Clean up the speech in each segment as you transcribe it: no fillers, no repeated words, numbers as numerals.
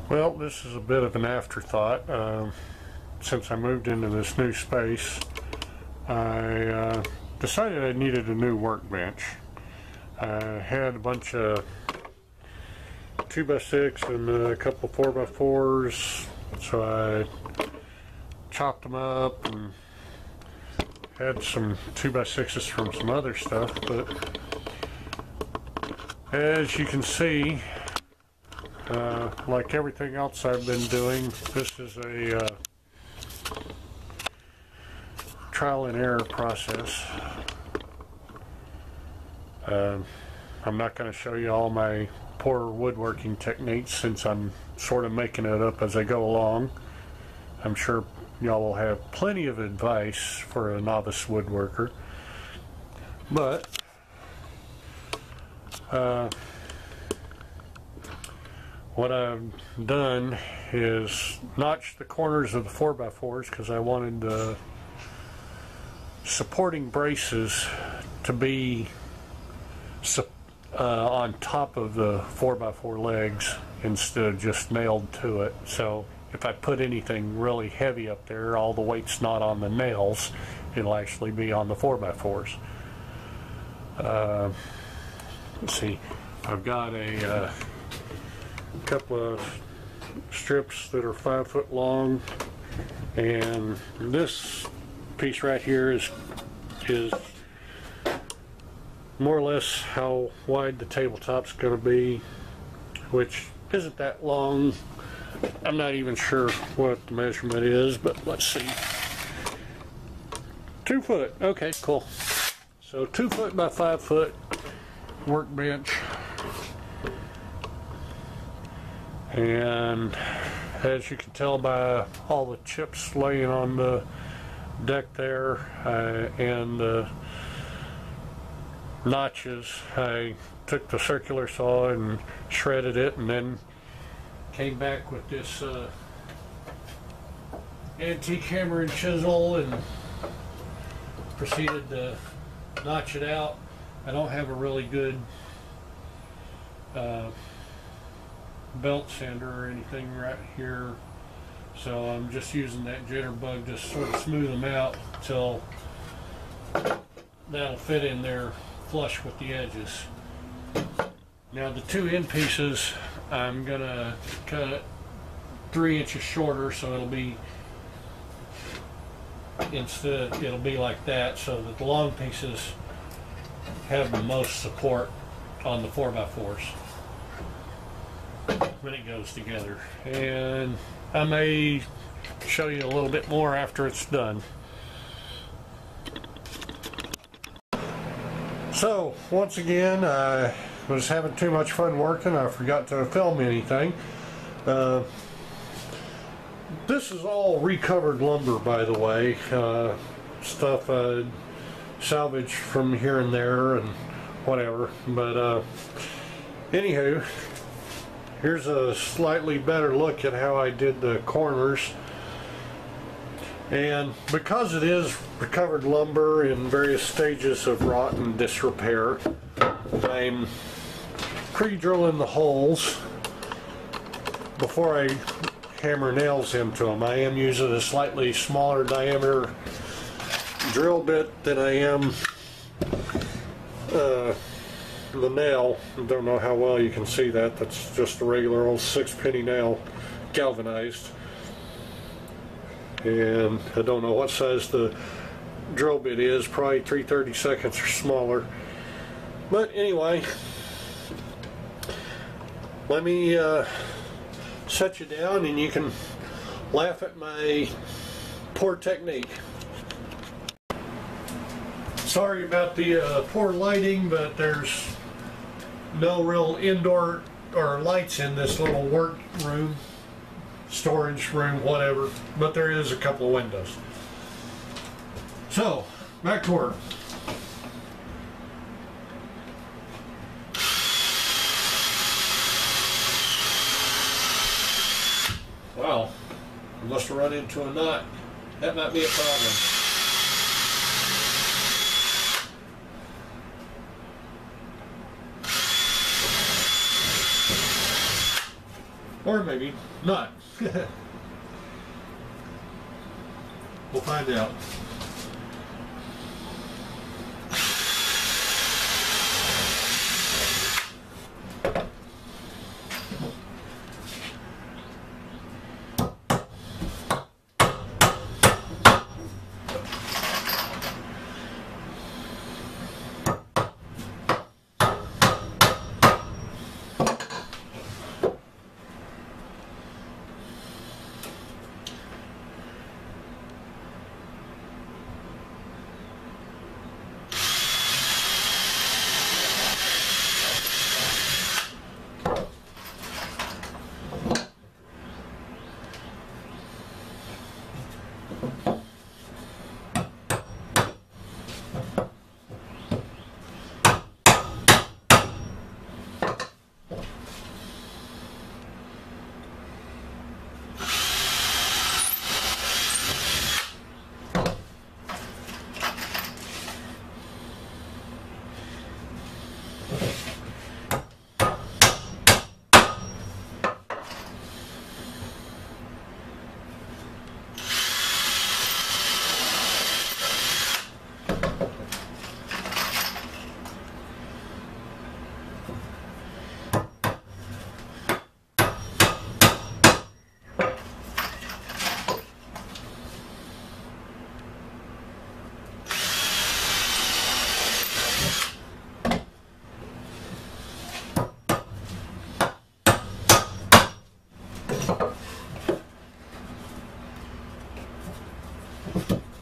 Well, this is a bit of an afterthought. Since I moved into this new space, I decided I needed a new workbench. I had a bunch of 2x6 and a couple 4x4s, so I chopped them up and had some 2x6s from some other stuff, but as you can see, like everything else I've been doing, this is a trial and error process. I'm not going to show you all my poor woodworking techniques since I'm sort of making it up as I go along. I'm sure y'all will have plenty of advice for a novice woodworker. But what I've done is notch the corners of the 4x4s because I wanted the supporting braces to be on top of the 4x4 legs instead of just nailed to it. So if I put anything really heavy up there, all the weight's not on the nails, it'll actually be on the 4x4s. Let's see, I've got a couple of strips that are 5 foot long, and this piece right here is more or less how wide the tabletop's going to be, which isn't that long. I'm not even sure what the measurement is, but let's see. 2 foot. Okay, cool. So 2 foot by 5 foot workbench. And as you can tell by all the chips laying on the deck there and the notches, I took the circular saw and shredded it, and then came back with this antique hammer and chisel and proceeded to notch it out. I don't have a really good belt sander or anything right here, so I'm just using that jitterbug to sort of smooth them out until that'll fit in there flush with the edges. Now the 2 end pieces I'm gonna cut 3 inches shorter, so it'll be it'll be like that, so that the long pieces have the most support on the 4x4s when it goes together. And I may show you a little bit more after it's done. So once again, I was having too much fun working. I forgot to film anything. This is all recovered lumber, by the way. Stuff I salvaged from here and there and whatever. But anywho, here's a slightly better look at how I did the corners. And because it is recovered lumber in various stages of rot and disrepair, I'm pre-drilling the holes before I hammer nails into them. I am using a slightly smaller diameter drill bit than I am the nail. I don't know how well you can see that. That's just a regular old 6-penny nail, galvanized. And I don't know what size the drill bit is, probably 3/32 or smaller. But anyway, let me set you down and you can laugh at my poor technique. Sorry about the poor lighting, but there's no real indoor or lights in this little work room, storage room, whatever, but there is a couple of windows. So, back to work. Wow, I must have run into a knot. That might be a problem. Or maybe not. We'll find out.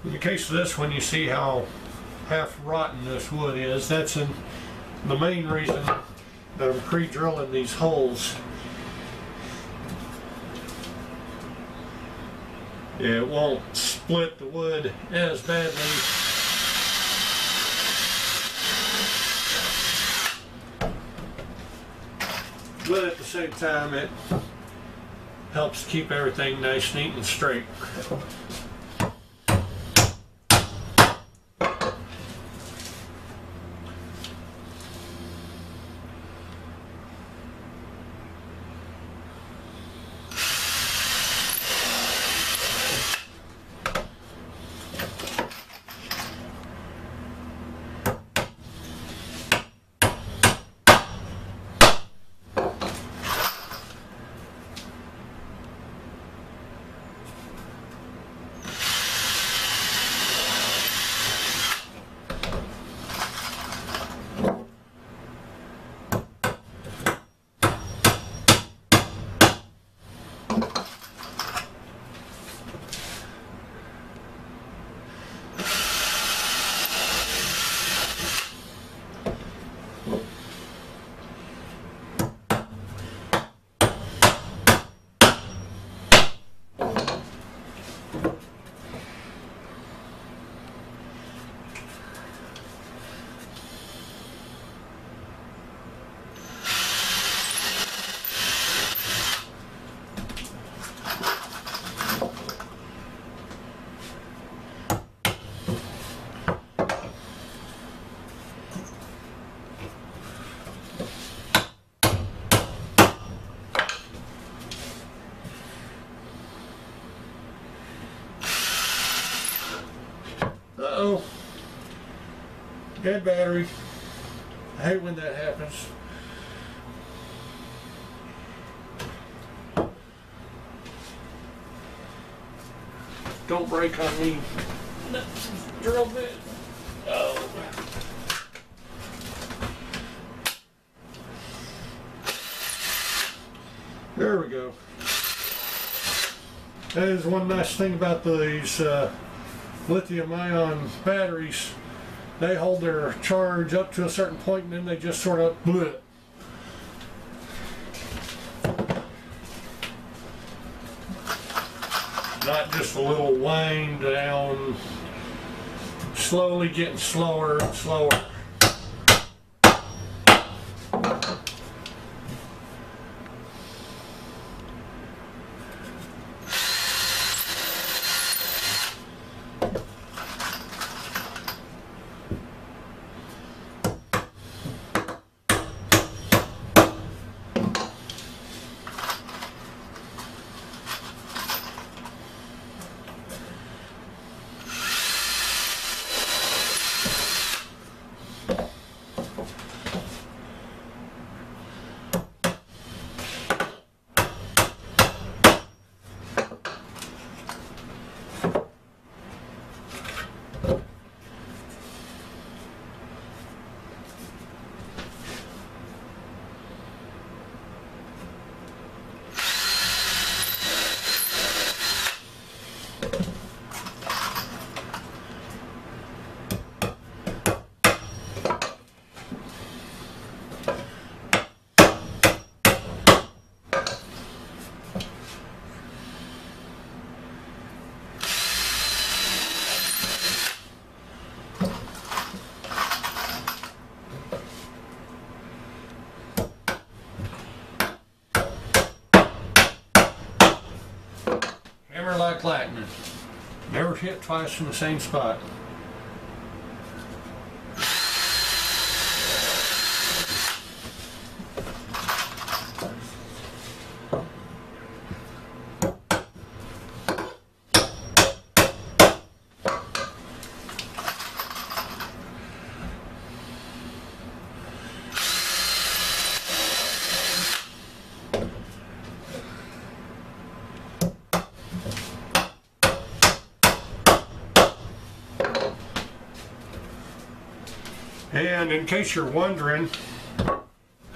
In the case of this one, you see how half rotten this wood is. That's the main reason that I'm pre-drilling these holes. It won't split the wood as badly. But at the same time, it helps keep everything nice, neat, and straight. Uh-oh. Dead battery. I hate when that happens. Don't break on me. Drill bit. Oh. There we go. That is one nice thing about these lithium-ion batteries. They hold their charge up to a certain point and then they just sort of bleh. Not just a little wind down, slowly getting slower and slower. hammer like lightning. Never hit twice in the same spot. And in case you're wondering,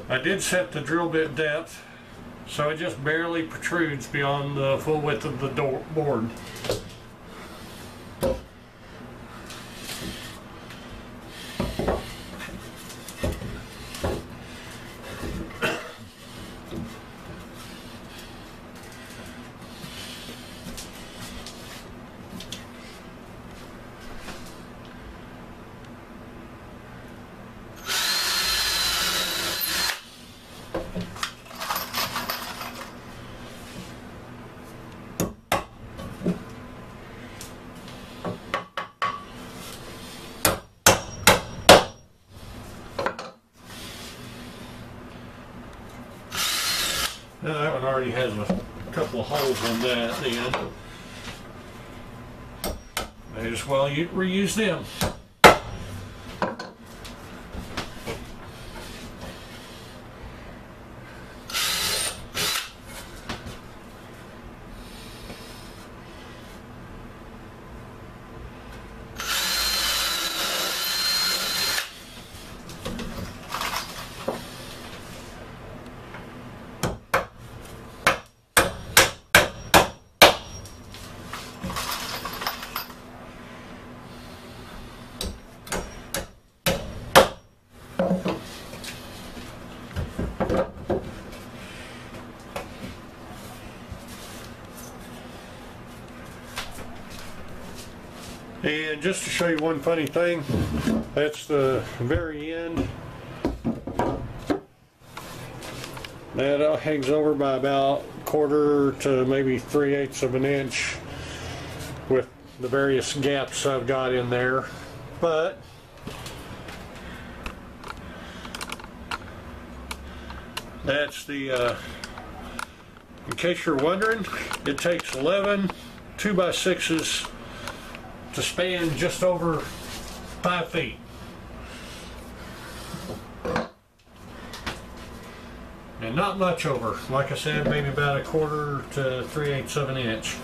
I did set the drill bit depth so it just barely protrudes beyond the full width of the board. Now that one already has a couple of holes in that then. May as well reuse them. And just to show you one funny thing, that's the very end. That hangs over by about 1/4 to maybe 3/8 of an inch with the various gaps I've got in there. But that's the, in case you're wondering, it takes 11 2x6s to span just over 5 feet. And not much over. Like I said, maybe about 1/4 to 3/8 of an inch.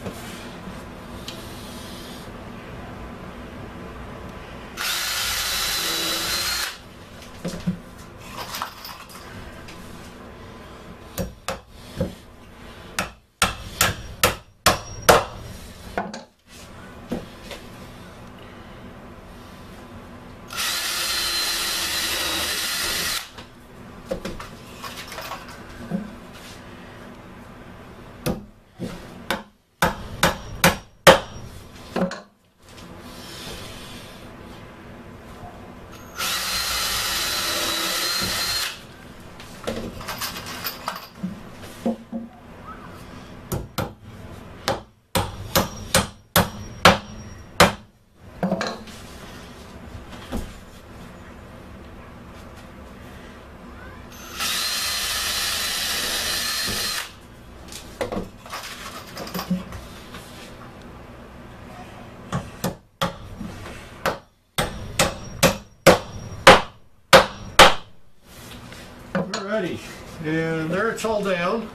Alrighty, and there it's all down.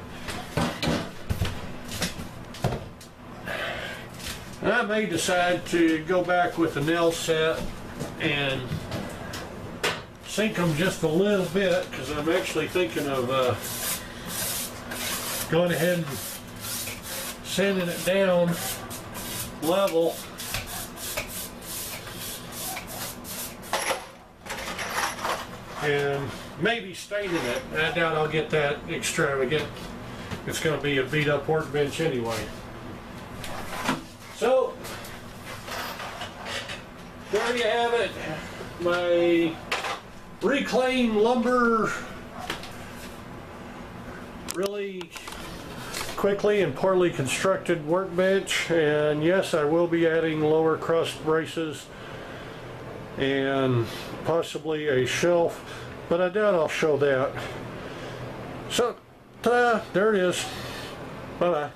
And I may decide to go back with the nail set and sink them just a little bit, because I'm actually thinking of going ahead and sanding it down level. And maybe staining it. I doubt I'll get that extravagant. It's going to be a beat up workbench anyway. So, there you have it. My reclaimed lumber, really quickly and poorly constructed workbench, and yes, I will be adding lower crust braces and possibly a shelf, but I doubt I'll show that. So, ta-da, there it is. Bye-bye.